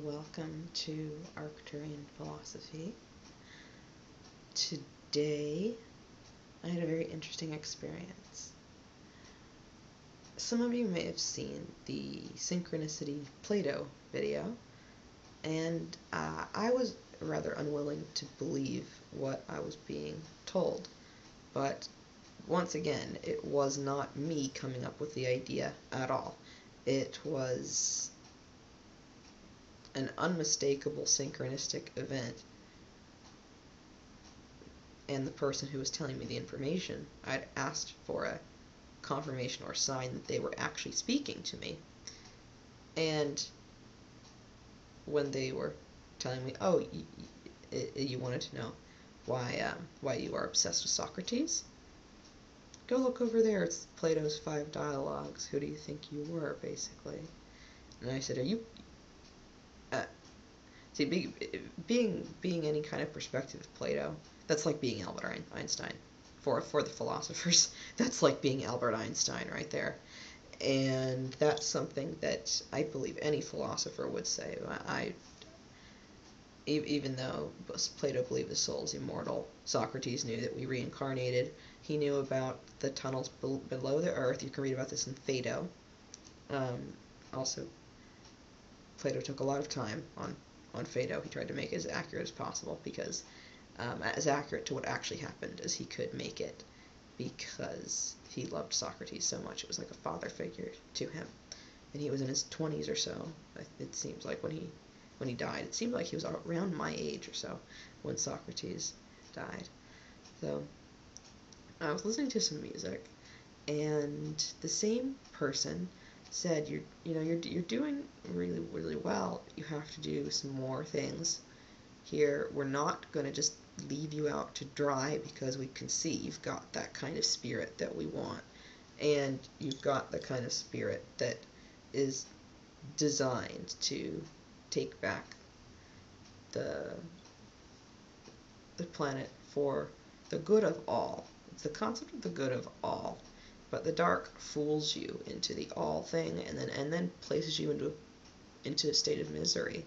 Welcome to ArcturianPhilosophy. Today, I had a very interesting experience. Some of you may have seen the Synchronicity Plato video, and I was rather unwilling to believe what I was being told. But once again, it was not me coming up with the idea at all. It was an unmistakable synchronistic event, and the person who was telling me the information, I'd asked for a confirmation or sign that they were actually speaking to me. And when they were telling me, oh, you wanted to know why you are obsessed with Socrates? Go look over there, it's Plato's 5 Dialogues. Who do you think you were, basically? And I said, are you... See, being any kind of perspective of Plato, that's like being Albert Einstein. For the philosophers, that's like being Albert Einstein right there. And that's something that I believe any philosopher would say. Even though Plato believed the soul is immortal, Socrates knew that we reincarnated. He knew about the tunnels below the earth. You can read about this in Phaedo. Also, Plato took a lot of time on Phaedo. He tried to make it as accurate as possible, because as accurate to what actually happened as he could make it, because he loved Socrates so much. It was like a father figure to him. And he was in his 20s or so, it seems like, when he died. It seemed like he was around my age or so when Socrates died. So I was listening to some music, and the same person said, you're doing really, really well. You have to do some more things here. We're not going to just leave you out to dry, because we can see you've got that kind of spirit that we want, and you've got the kind of spirit that is designed to take back the planet for the good of all. It's the concept of the good of all. But the dark fools you into the all thing, and then places you into a state of misery.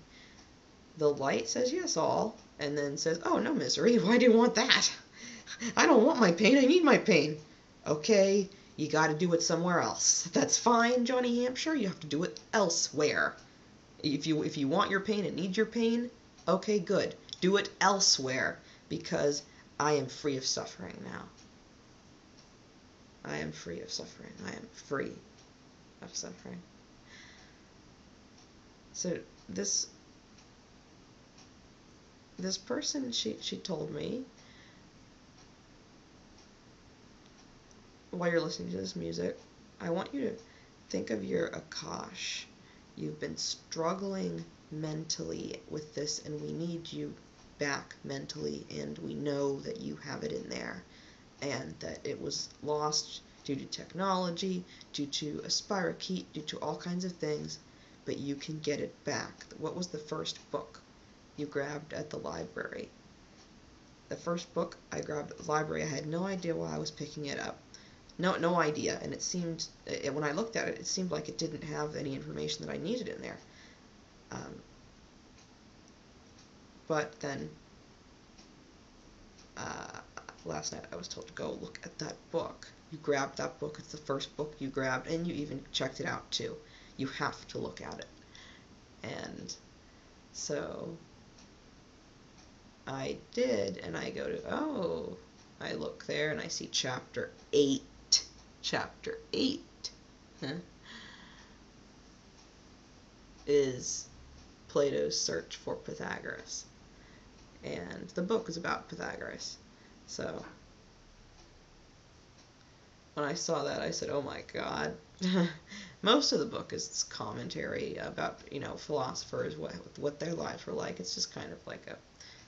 The light says yes, all, and then says, oh, no misery. Why do you want that? I don't want my pain. I need my pain. Okay, you got to do it somewhere else. That's fine, Johnny Hampshire. You have to do it elsewhere. If you want your pain and need your pain, okay, good. Do it elsewhere, because I am free of suffering now. I am free of suffering. I am free of suffering. So this person, she told me, while you're listening to this music, I want you to think of your Akash. You've been struggling mentally with this, and we need you back mentally, and we know that you have it in there, and that it was lost due to technology, due to a spirochete, due to all kinds of things, but you can get it back. What was the first book you grabbed at the library? The first book I grabbed at the library, I had no idea why I was picking it up. No idea, and it seemed, when I looked at it, it seemed like it didn't have any information that I needed in there. But then, last night I was told to go look at that book. You grabbed that book, it's the first book you grabbed, and you even checked it out too. You have to look at it. And so I did, and I go to, I look there and I see chapter 8. Chapter 8 is Plato's search for Pythagoras. And the book is about Pythagoras. So when I saw that, I said, oh my god. Most of the book is commentary about, philosophers, what their lives were like. It's just kind of like a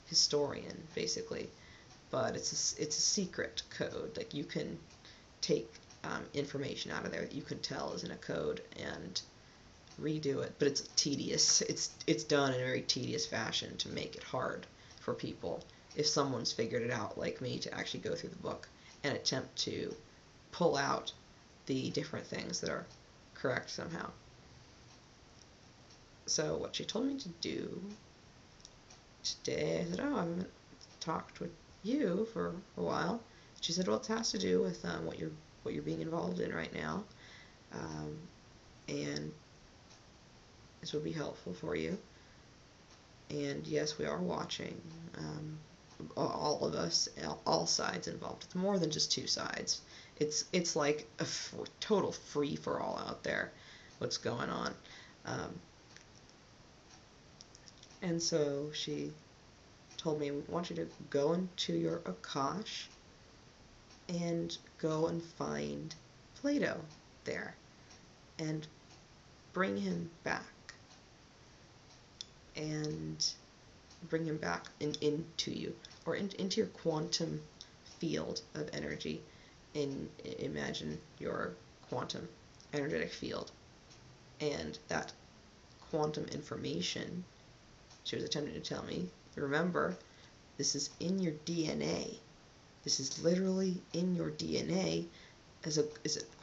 historian, basically. But it's a secret code. Like, you can take information out of there that you can tell is in a code and redo it. But it's tedious. It's done in a very tedious fashion to make it hard for people, if someone's figured it out like me, to actually go through the book and attempt to pull out the different things that are correct somehow. So what she told me to do today, I said, oh, I haven't talked with you for a while. She said, well, it has to do with what you're being involved in right now, and this will be helpful for you. And yes, we are watching. All of us, all sides involved. It's more than just two sides. It's like a total free for all out there. What's going on? And so she told me, we want you to go into your Akash and go and find Plato there and bring him back. And bring him back into you, or into your quantum field of energy. Imagine your quantum energetic field. And that quantum information, she was attempting to tell me, remember, this is in your DNA. This is literally in your DNA as a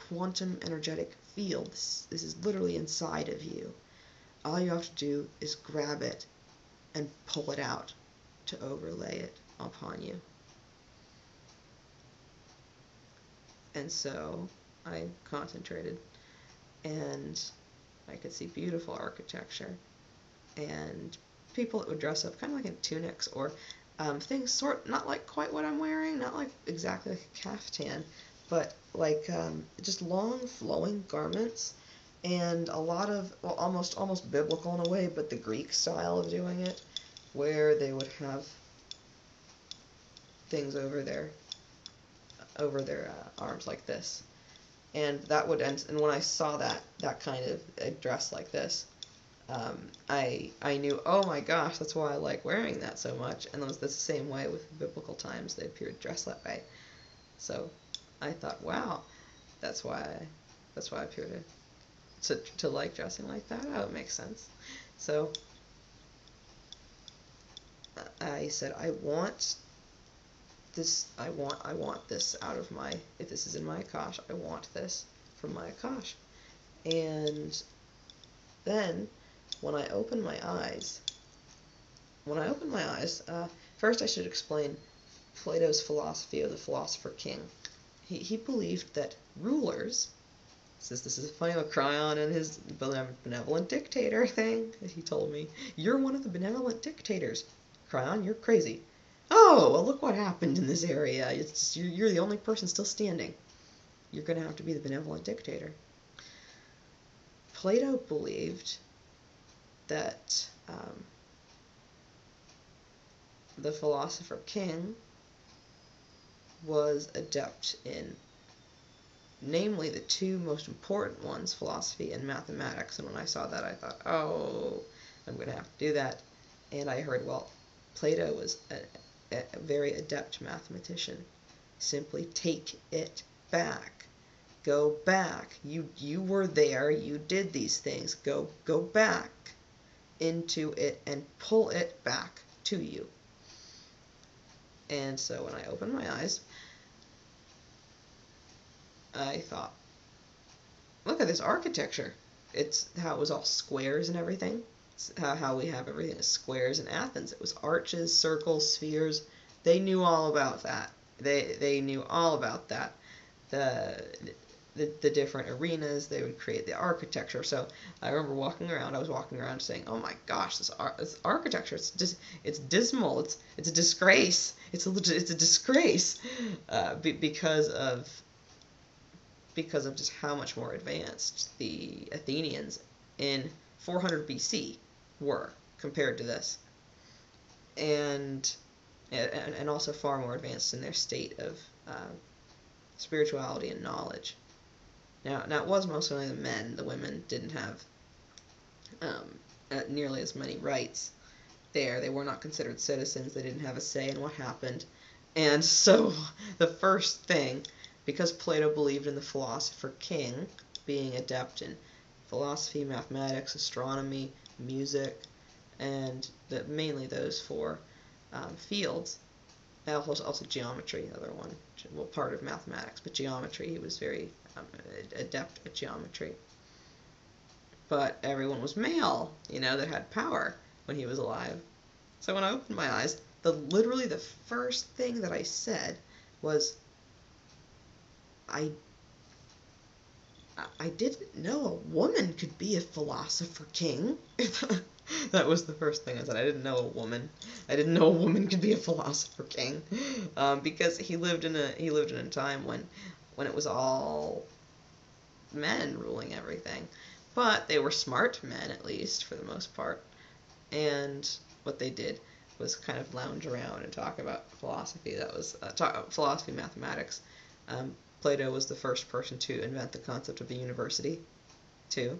quantum energetic field. This is literally inside of you. All you have to do is grab it and pull it out to overlay it upon you. And so I concentrated, and I could see beautiful architecture and people that would dress up kind of like in tunics or things not like quite what I'm wearing, not like exactly like a caftan, but like just long flowing garments, and a lot of, well, almost biblical in a way, but the Greek style of doing it, where they would have things over their arms like this, and that would end. And when I saw that kind of a dress like this, I knew, oh my gosh, that's why I like wearing that so much. And that's the same way with biblical times; they appeared dressed that way. So I thought, wow, that's why I appear to like dressing like that. Oh, it makes sense. So I said, I want this. I want this out of my. If this is in my Akash, I want this from my Akash. And then when I opened my eyes, first I should explain Plato's philosophy of the philosopher king. He believed that rulers, says this is funny with Kryon and his benevolent dictator thing. He told me, you're one of the benevolent dictators. Kryon, you're crazy. Oh, well, look what happened in this area. You're the only person still standing. You're going to have to be the benevolent dictator. Plato believed that the philosopher king was adept in, namely, the two most important ones, philosophy and mathematics. And when I saw that, I thought, oh, I'm going to have to do that. And I heard, well, Plato was a very adept mathematician. Simply take it back. Go back. You were there. You did these things. Go back into it and pull it back to you. And so when I opened my eyes, I thought, look at this architecture. It's how it was all squares and everything. It's how we have everything as squares in Athens. It was arches, circles, spheres. They knew all about that. They knew all about that. The different arenas, they would create the architecture. So I remember I was walking around saying, oh my gosh, this architecture, it's dismal, it's a disgrace, it's a disgrace, because of just how much more advanced the Athenians in 400 BC were compared to this, and also far more advanced in their state of spirituality and knowledge. Now it was mostly the men. The women didn't have nearly as many rights there. They were not considered citizens. They didn't have a say in what happened. And so the first thing, because Plato believed in the philosopher king being adept in philosophy, mathematics, astronomy, music, and mainly those four fields, also geometry, the other one, well, part of mathematics, but geometry, he was very adept at geometry. but everyone was male, that had power when he was alive. So when I opened my eyes, literally the first thing that I said was, I didn't know a woman could be a philosopher king. That was the first thing I said. I didn't know a woman. I didn't know a woman could be a philosopher king, because he lived in a time when it was all men ruling everything, but they were smart men, at least for the most part. And what they did was kind of lounge around and talk about philosophy. That was philosophy, mathematics. Plato was the first person to invent the concept of a university, too.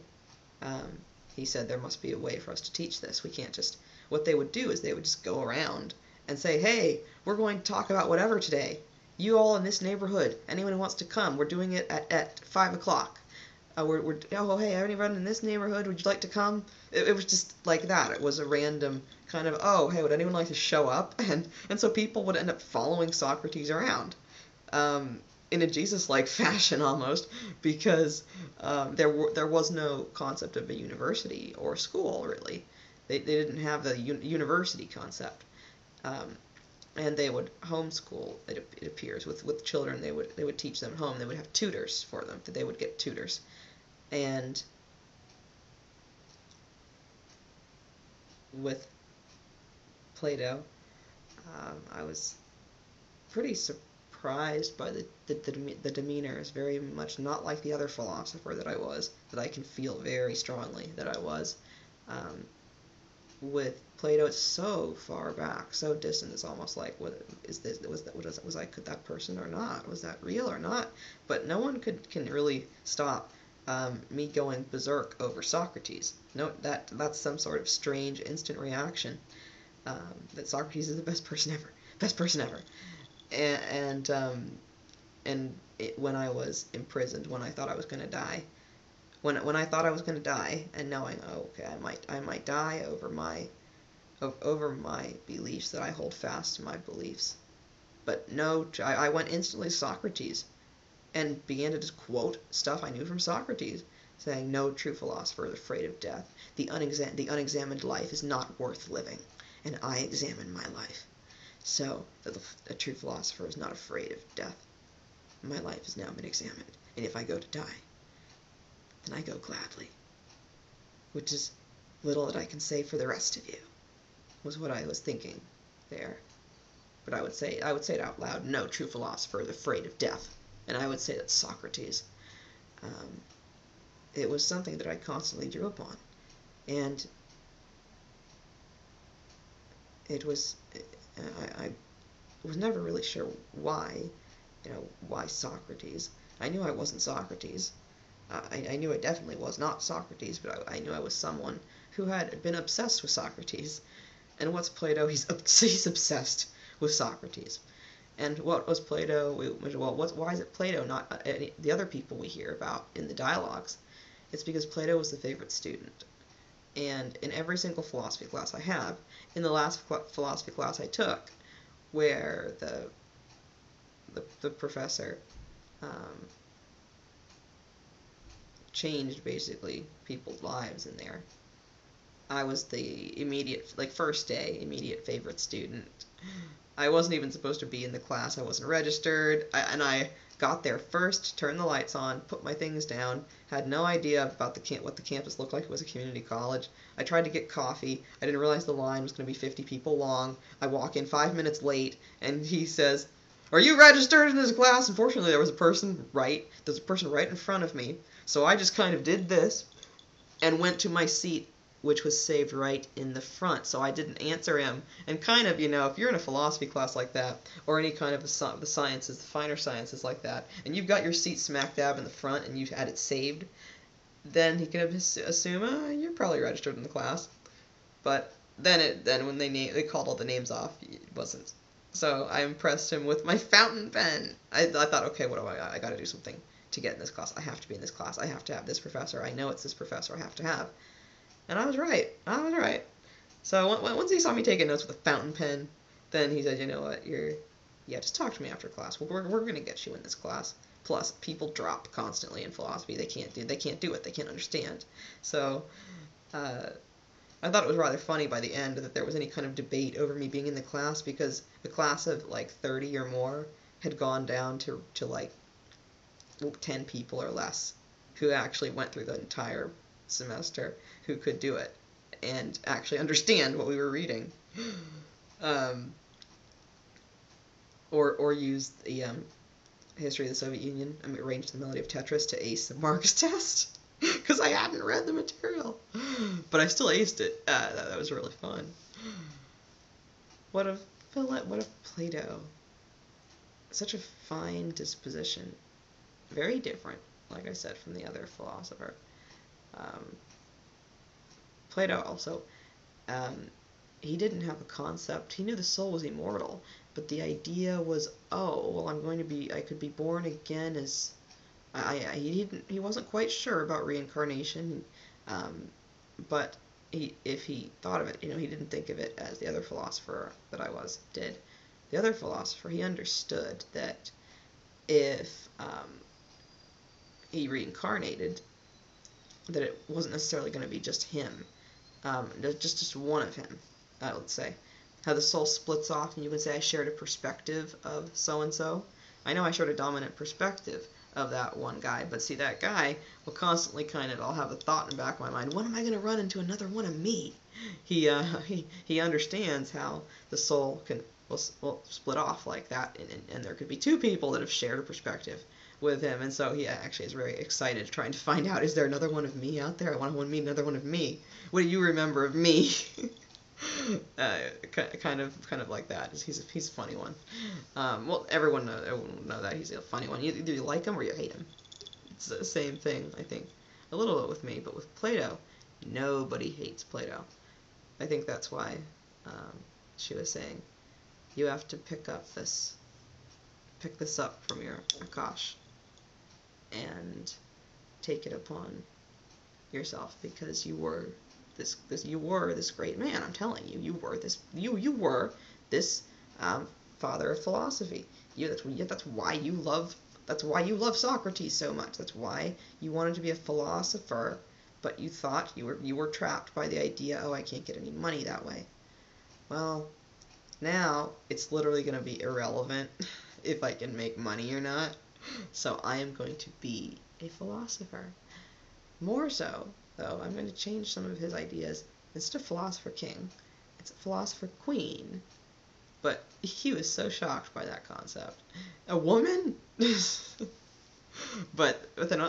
He said there must be a way for us to teach this. We can't just... What they would do is they would just go around and say, hey, we're going to talk about whatever today. You all in this neighborhood, anyone who wants to come, we're doing it at 5 o'clock. Oh, hey, anyone in this neighborhood, would you like to come? It was just like that. It was a random kind of, oh, hey, would anyone like to show up? And so people would end up following Socrates around. In a Jesus-like fashion almost, because there was no concept of a university or school, really. They didn't have the university concept. And they would homeschool, it appears, with children. They would teach them at home. They would have tutors for them. They would get tutors. And with Plato, I was pretty surprised by the demeanor. Is very much not like the other philosopher that I can feel very strongly that I was. With Plato, it's so far back, so distant. It's almost like, was could that person or not? Was that real or not? But no one can really stop me going berserk over Socrates. No, that's some sort of strange instant reaction. That Socrates is the best person ever. When I was imprisoned, when I thought I was going to die, when I thought I was going to die, and knowing, oh, okay, I might die over my beliefs, that I hold fast to my beliefs. But no, I went instantly to Socrates and began to just quote stuff I knew from Socrates, saying, no true philosopher is afraid of death. The unexamined life is not worth living, and I examine my life. So, a true philosopher is not afraid of death. My life has now been examined, and if I go to die, then I go gladly. Which is little that I can say for the rest of you, was what I was thinking there. But I would say it out loud. No true philosopher is afraid of death. And I would say that's Socrates. It was something that I constantly drew upon. And it was... I was never really sure why, why Socrates. I knew I wasn't Socrates. I knew I definitely was not Socrates, but I knew I was someone who had been obsessed with Socrates. And what's Plato? He's obsessed with Socrates. And what was Plato? Why is it Plato, not the other people we hear about in the dialogues? It's because Plato was the favorite student. And in every single philosophy class I have, in the last philosophy class I took, where the professor changed basically people's lives in there, I was the immediate, first day, immediate favorite student. I wasn't even supposed to be in the class. I wasn't registered, and I got there first, turned the lights on, put my things down, had no idea about what the campus looked like. It was a community college. I tried to get coffee. I didn't realize the line was going to be 50 people long. I walk in 5 minutes late, and he says, "Are you registered in this class?" Unfortunately, there's a person right in front of me, so I just kind of did this and went to my seat, which was saved right in the front, so I didn't answer him. And kind of, if you're in a philosophy class like that, or any kind of the sciences, the finer sciences like that, and you've got your seat smack dab in the front and you've had it saved, then he can assume, you're probably registered in the class. But then when they called all the names off, it wasn't. So I impressed him with my fountain pen. I thought, okay, what do I got to do something to get in this class. I have to be in this class. I have to have this professor. I know it's this professor I have to have. And I was right. So once he saw me taking notes with a fountain pen, then he said, you know what, just talk to me after class. We're going to get you in this class. Plus, people drop constantly in philosophy. They can't do it. They can't understand. So, I thought it was rather funny by the end that there was any kind of debate over me being in the class, because a class of like 30 or more had gone down to like 10 people or less who actually went through the entire semester, who could do it and actually understand what we were reading, or use the history of the Soviet Union, arranged the melody of Tetris to ace the Marx test, because I hadn't read the material, but I still aced it. That was really fun. What of Plato? Such a fine disposition, very different, like I said, from the other philosopher. Plato also, he didn't have a concept. He knew the soul was immortal, but the idea was, oh, well, I could be born again as, he wasn't quite sure about reincarnation, but if he thought of it, he didn't think of it as the other philosopher that I did. The other philosopher, he understood that if he reincarnated, that it wasn't necessarily going to be just him, just one of him, let's say. How the soul splits off, and you can say, I shared a perspective of so-and-so. I know I shared a dominant perspective of that one guy, but see, that guy will constantly I'll have a thought in the back of my mind, when am I going to run into another one of me? He understands how the soul will split off like that, and there could be two people that have shared a perspective with him, and so he actually is very excited trying to find out, is there another one of me out there? I want to meet another one of me. What do you remember of me? Kind of like that. He's a funny one. Well, everyone will know that he's a funny one. Either you like him or you hate him. It's the same thing, I think. A little bit with me, but with Plato, nobody hates Plato. I think that's why she was saying, you have to pick this up from your Akash and take it upon yourself, because you were this great man. I'm telling you, you were this father of philosophy. That's why you love Socrates so much. That's why you wanted to be a philosopher, but you thought you were trapped by the idea, oh, I can't get any money that way. Well, now it's literally going to be irrelevant if I can make money or not. So I am going to be a philosopher. More so, though, I'm going to change some of his ideas. Instead of philosopher king, it's a philosopher queen. But he was so shocked by that concept. A woman? But with an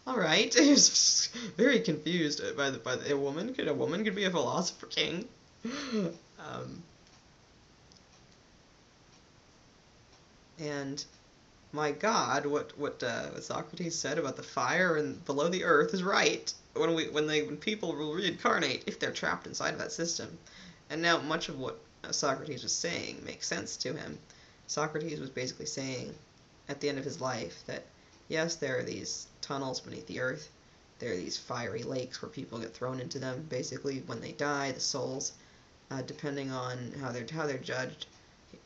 all right, he was very confused by a woman. Could a woman be a philosopher king? And my God, what Socrates said about the fire and below the earth is right. When people will reincarnate, if they're trapped inside of that system. And now much of what Socrates was saying makes sense to him. Socrates was basically saying at the end of his life that yes, there are these tunnels beneath the earth. There are these fiery lakes where people get thrown into them. Basically, when they die, the souls, depending on how they're judged.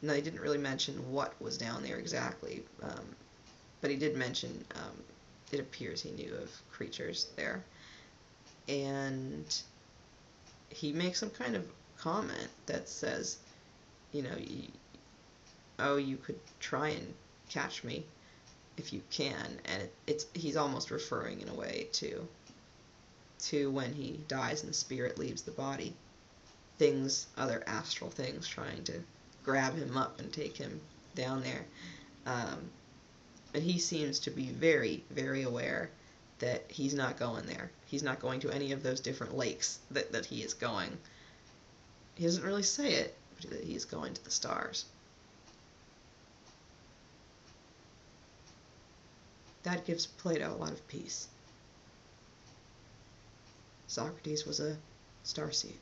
No, he didn't really mention what was down there exactly, but he did mention it appears he knew of creatures there. And he makes some kind of comment that says, you could try and catch me if you can, and he's almost referring in a way to when he dies and the spirit leaves the body. Other astral things trying to grab him up and take him down there. And he seems to be very, very aware that he's not going there. He's not going to any of those different lakes that he is going. He doesn't really say it, but that he's going to the stars. That gives Plato a lot of peace. Socrates was a starseed.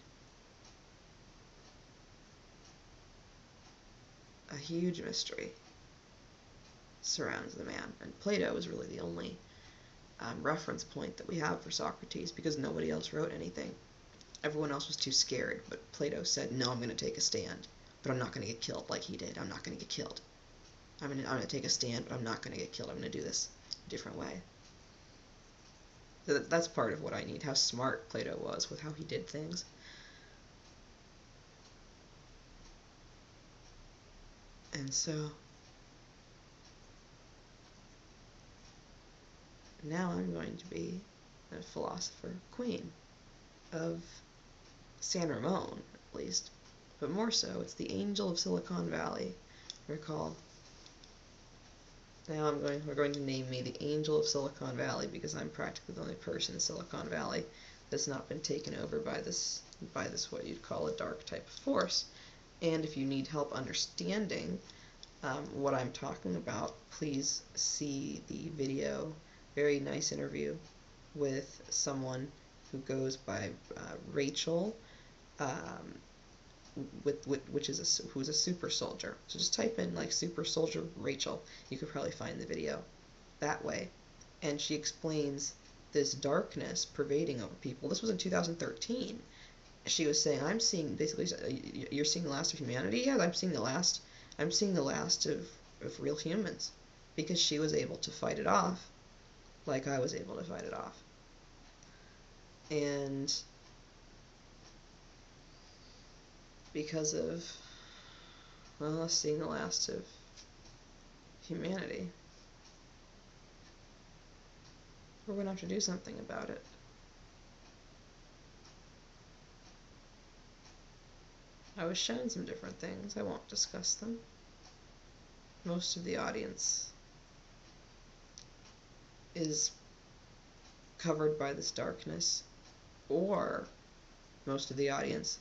A huge mystery surrounds the man, and Plato is really the only reference point that we have for Socrates, because nobody else wrote anything. Everyone else was too scared, but Plato said, no, I'm going to take a stand, but I'm not going to get killed like he did. I'm not going to get killed. I'm gonna take a stand, but I'm not gonna get killed. I'm gonna do this a different way. So that's part of what I need, how smart Plato was with how he did things. And so now I'm going to be a philosopher queen of San Ramon, at least. But more so, it's the angel of Silicon Valley. Recall. Now we're going to name me the Angel of Silicon Valley because I'm practically the only person in Silicon Valley that's not been taken over by this what you'd call a dark type of force. And if you need help understanding what I'm talking about, please see the video, very nice interview with someone who goes by Rachel, who's a super soldier. So just type in like super soldier Rachel. You could probably find the video that way. And she explains this darkness pervading over people. This was in 2013. She was saying, I'm seeing, basically, you're seeing the last of humanity? Yeah, I'm seeing the last of real humans. Because she was able to fight it off like I was able to fight it off. And because of, well, us seeing the last of humanity, we're going to have to do something about it. I was shown some different things. I won't discuss them. Most of the audience is covered by this darkness, or most of the audience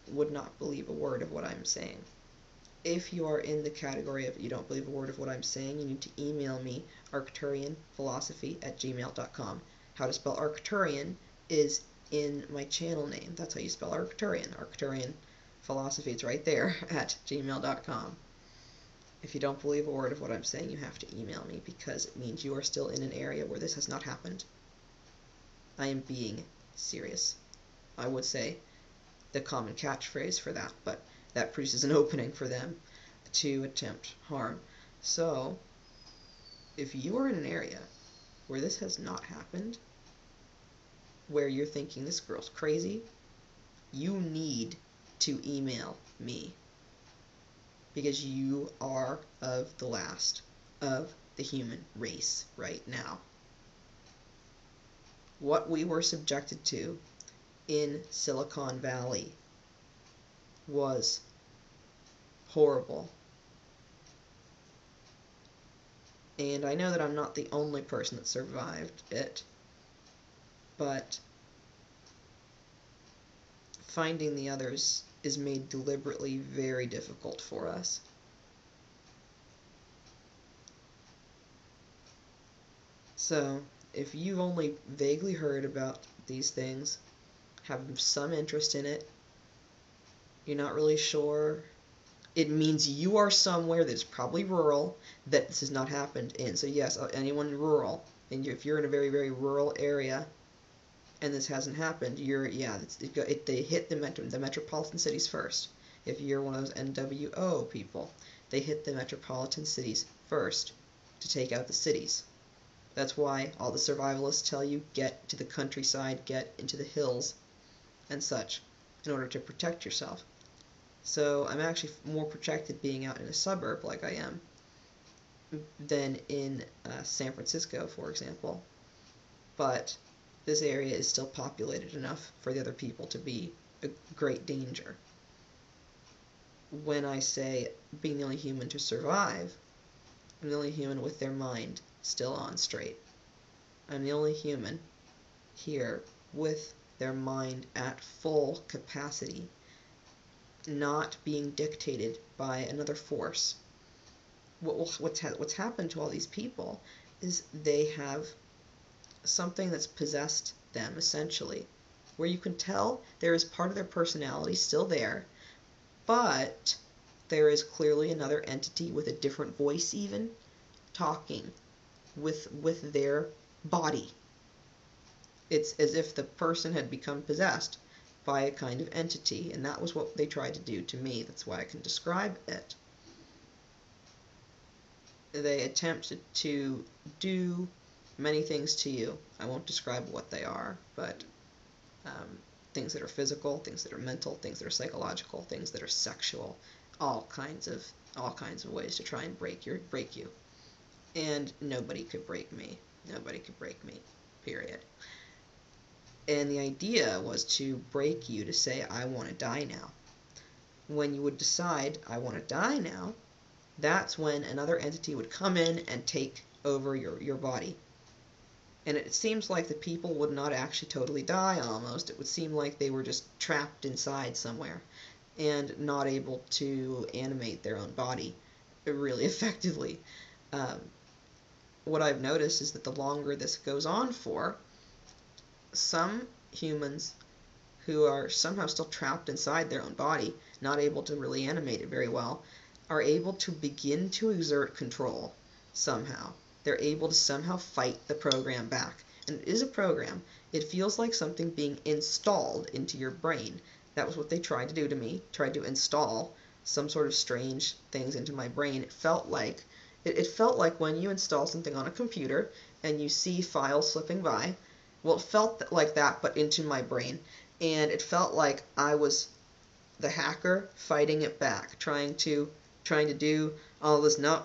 would not believe a word of what I'm saying. If you are in the category of you don't believe a word of what I'm saying, you need to email me, ArcturianPhilosophy@gmail.com. How to spell Arcturian is in my channel name. That's how you spell Arcturian. ArcturianPhilosophy, it's right there at gmail.com. If you don't believe a word of what I'm saying, you have to email me because it means you are still in an area where this has not happened. I am being serious. I would say the common catchphrase for that, but that produces an opening for them to attempt harm. So, if you are in an area where this has not happened, where you're thinking this girl's crazy, you need to email me. Because you are of the last of the human race right now. What we were subjected to in Silicon Valley was horrible. And I know that I'm not the only person that survived it, but finding the others is made deliberately very difficult for us. So, if you've only vaguely heard about these things, have some interest in it, you're not really sure, it means you are somewhere that's probably rural that this has not happened in. So yes, anyone rural, and if you're in a very, very rural area, and this hasn't happened, they hit the metropolitan cities first. If you're one of those NWO people, they hit the metropolitan cities first to take out the cities. That's why all the survivalists tell you get to the countryside, get into the hills, and such, in order to protect yourself. So I'm actually more protected being out in a suburb like I am than in San Francisco, for example. But this area is still populated enough for the other people to be a great danger. When I say being the only human to survive, I'm the only human with their mind still on straight. I'm the only human here with their mind at full capacity, not being dictated by another force. What's happened to all these people is they have something that's possessed them, essentially, where you can tell there is part of their personality still there, but there is clearly another entity with a different voice even, talking with their body. It's as if the person had become possessed by a kind of entity, and that was what they tried to do to me. That's why I can describe it. they attempt to do many things to you. I won't describe what they are, but things that are physical, things that are mental, things that are psychological, things that are sexual, all kinds of ways to try and break you. And nobody could break me. Nobody could break me. Period. And the idea was to break you to say, I want to die now. When you would decide, I want to die now, that's when another entity would come in and take over your body. And it seems like the people would not actually totally die almost. It would seem like they were just trapped inside somewhere and not able to animate their own body really effectively. What I've noticed is that the longer this goes on for, some humans who are somehow still trapped inside their own body, not able to really animate it very well, are able to begin to exert control somehow. They're able to somehow fight the program back. And it is a program. It feels like something being installed into your brain. That was what they tried to do to me, tried to install some sort of strange things into my brain. It felt like when you install something on a computer and you see files slipping by. Well, it felt like that, but into my brain. And it felt like I was the hacker fighting it back, trying to do all this, no,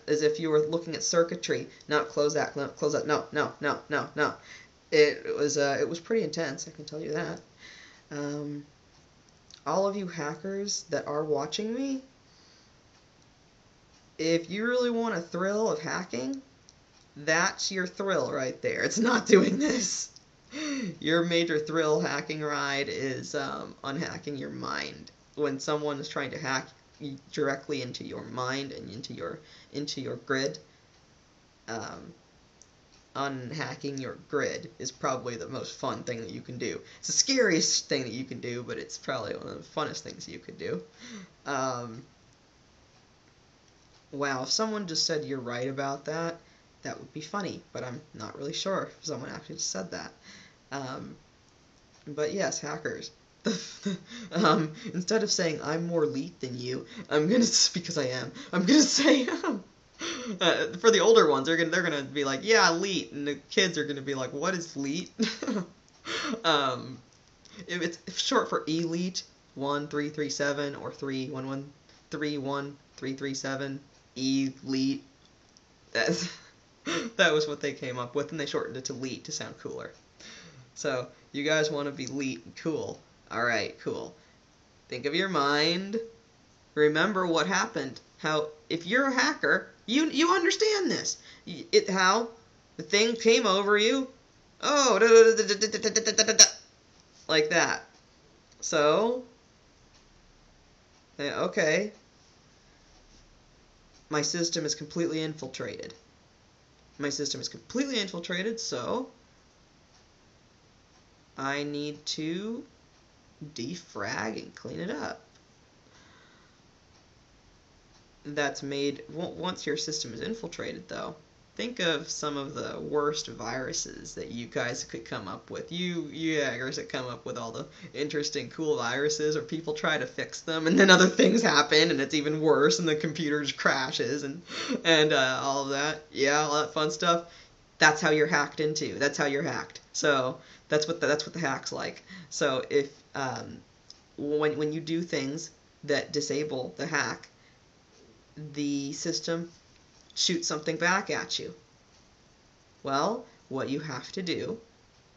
as if you were looking at circuitry. No, close that, no. It was pretty intense, I can tell you that. All of you hackers that are watching me, if you really want a thrill of hacking, that's your thrill right there. It's not doing this. Your major thrill hacking ride is unhacking your mind. When someone is trying to hack directly into your mind and into your grid, unhacking your grid is probably the most fun thing that you can do. It's the scariest thing that you can do, but it's probably one of the funnest things you could do. Wow, if someone just said you're right about that, that would be funny, but I'm not really sure if someone actually just said that. But yes, hackers. Instead of saying I'm more elite than you, I'm gonna, because I am, I'm gonna say for the older ones, they're gonna be like, yeah, elite, and the kids are gonna be like, what is elite? If it's short for elite 1337 or 311337, elite. That was what they came up with, and they shortened it to elite to sound cooler. So, you guys want to be elite and cool. Alright, cool. Think of your mind. Remember what happened. How, if you're a hacker, you understand this. How the thing came over you. Oh, like that. So, okay. My system is completely infiltrated. So I need to defrag and clean it up. That's made, once your system is infiltrated, though, think of some of the worst viruses that you guys could come up with. You hackers that come up with all the interesting, cool viruses, or people try to fix them, and then other things happen, and it's even worse, and the computer just crashes, and all of that. Yeah, all that fun stuff. That's how you're hacked into. That's how you're hacked. So that's what the hack's like. So if when you do things that disable the hack, the system shoots something back at you. Well, what you have to do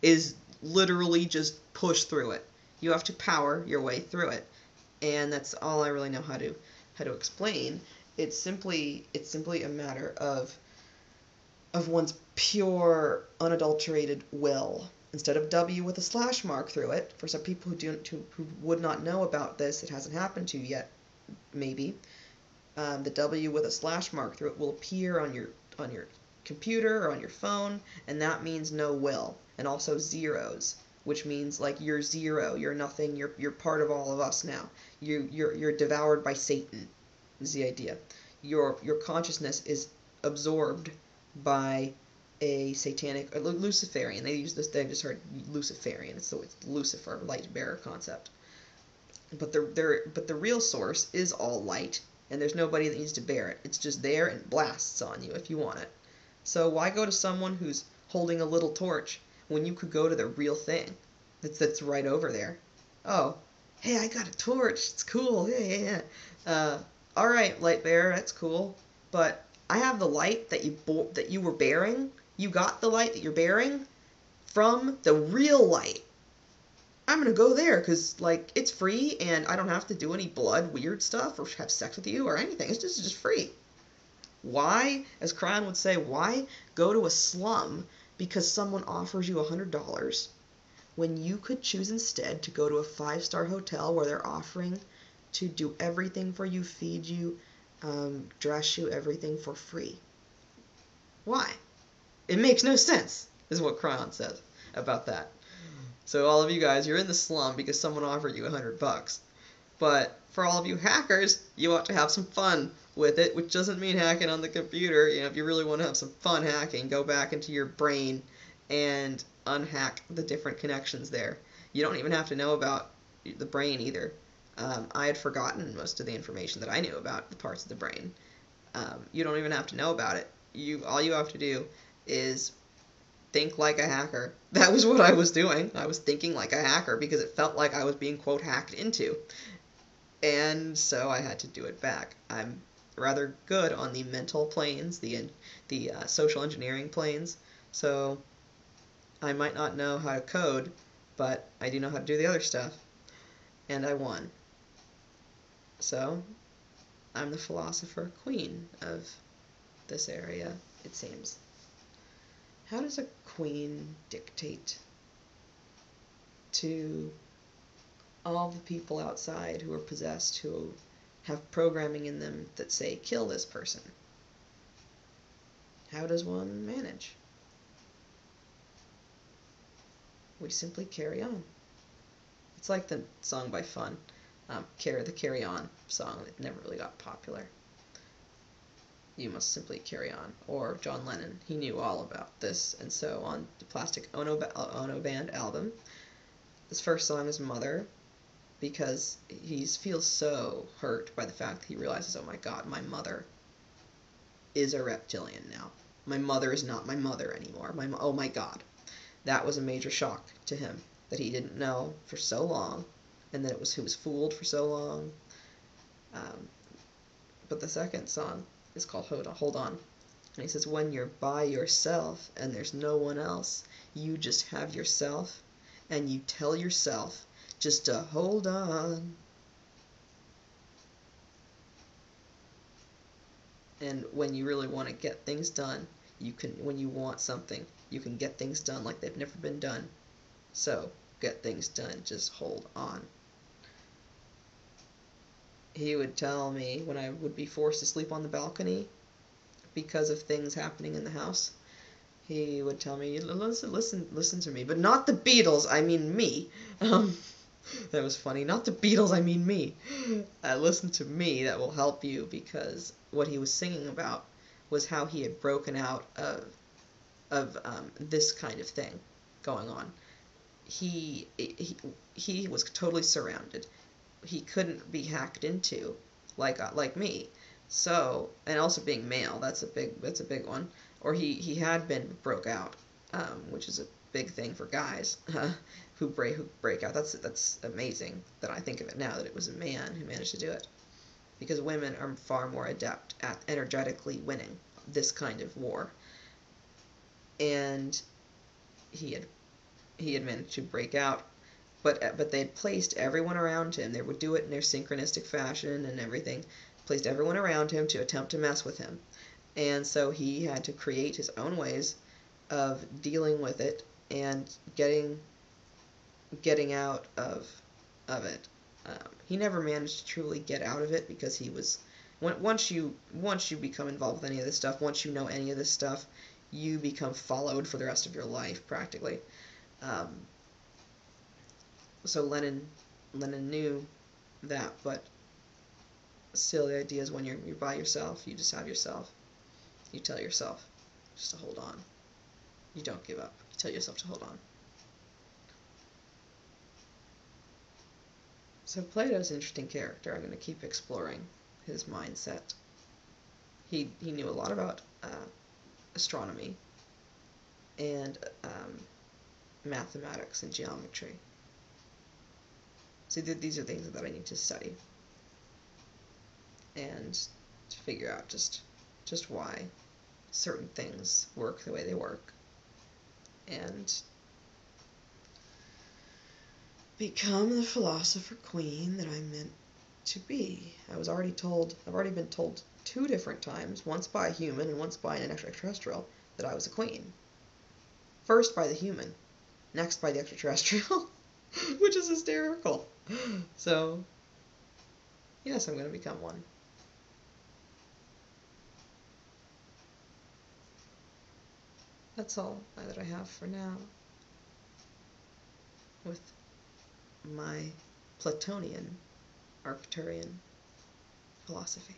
is literally just push through it. You have to power your way through it, and that's all I really know how to explain. It's simply a matter of one's pure, unadulterated will. Instead of W with a slash mark through it, for some people who would not know about this, it hasn't happened to yet, maybe. The W with a slash mark through it will appear on your computer or on your phone, and that means no will. And also zeros, which means like you're zero, you're nothing, you're part of all of us now. You're devoured by Satan, is the idea. Your consciousness is absorbed by a satanic, or Luciferian. They use this. They've just heard Luciferian, so it's Lucifer, light bearer concept. But the real source is all light. and there's nobody that needs to bear it. It's just there and blasts on you if you want it. So why go to someone who's holding a little torch when you could go to the real thing that's right over there? Oh, hey, I got a torch. It's cool. Yeah. All right, light bearer, that's cool. But I have the light that you were bearing. You got the light that you're bearing from the real light. I'm gonna go there because, like, it's free and I don't have to do any blood weird stuff or have sex with you or anything. It's just free. Why, as Kryon would say, why go to a slum because someone offers you $100 when you could choose instead to go to a 5-star hotel where they're offering to do everything for you, feed you, dress you, everything for free? Why? It makes no sense, is what Kryon says about that. So all of you guys, you're in the slum because someone offered you $100. But for all of you hackers, you ought to have some fun with it, which doesn't mean hacking on the computer. You know, if you really want to have some fun hacking, go back into your brain and unhack the different connections there. You don't even have to know about the brain either. I had forgotten most of the information that I knew about the parts of the brain. You don't even have to know about it. All you have to do is think like a hacker. That was what I was doing. I was thinking like a hacker because it felt like I was being, quote, hacked into. And so I had to do it back. I'm rather good on the mental planes, the social engineering planes, so I might not know how to code, but I do know how to do the other stuff, and I won. So I'm the philosopher queen of this area, it seems. How does a queen dictate to all the people outside who are possessed, who have programming in them that say, kill this person? How does one manage? We simply carry on. It's like the song by Fun, the Carry On song that never really got popular. You must simply carry on. Or John Lennon, he knew all about this, and so on the Plastic Ono Band album, his first song is Mother, because he feels so hurt by the fact that he realizes, oh my god, my mother is a reptilian now. My mother is not my mother anymore. Oh my god. That was a major shock to him, that he didn't know for so long, and that he was fooled for so long. But the second song is called Hold On. And he says, when you're by yourself and there's no one else, you just have yourself, and you tell yourself just to hold on. And when you really want to get things done, when you want something, you can get things done like they've never been done. So, get things done, just hold on. He would tell me when I would be forced to sleep on the balcony because of things happening in the house, he would tell me, listen to me, but not the Beatles, I mean me. That was funny. Not the Beatles, I mean me. Listen to me, that will help you, because what he was singing about was how he had broken out of this kind of thing going on. He was totally surrounded. He couldn't be hacked into like me. So, and also being male, that's a big one. Or he had been broke out, which is a big thing for guys who break out. That's amazing that I think of it now, that it was a man who managed to do it, because women are far more adept at energetically winning this kind of war. And he had managed to break out, but they had placed everyone around him. They would do it in their synchronistic fashion and everything. Placed everyone around him to attempt to mess with him. And so he had to create his own ways of dealing with it and getting out of it. He never managed to truly get out of it, because he was, once you become involved with any of this stuff, once you know any of this stuff, you become followed for the rest of your life, practically. So Lennon knew that, but still, the idea is when you're by yourself, you just have yourself. You tell yourself just to hold on. You don't give up. You tell yourself to hold on. So Plato's an interesting character. I'm going to keep exploring his mindset. He knew a lot about astronomy and mathematics and geometry. So these are things that I need to study and to figure out just why certain things work the way they work, and become the philosopher queen that I'm meant to be. I've already been told 2 different times, once by a human and once by an extraterrestrial, that I was a queen. First by the human, next by the extraterrestrial, which is hysterical. So, yes, I'm going to become one. That's all that I have for now with my Platonian Arcturian philosophy.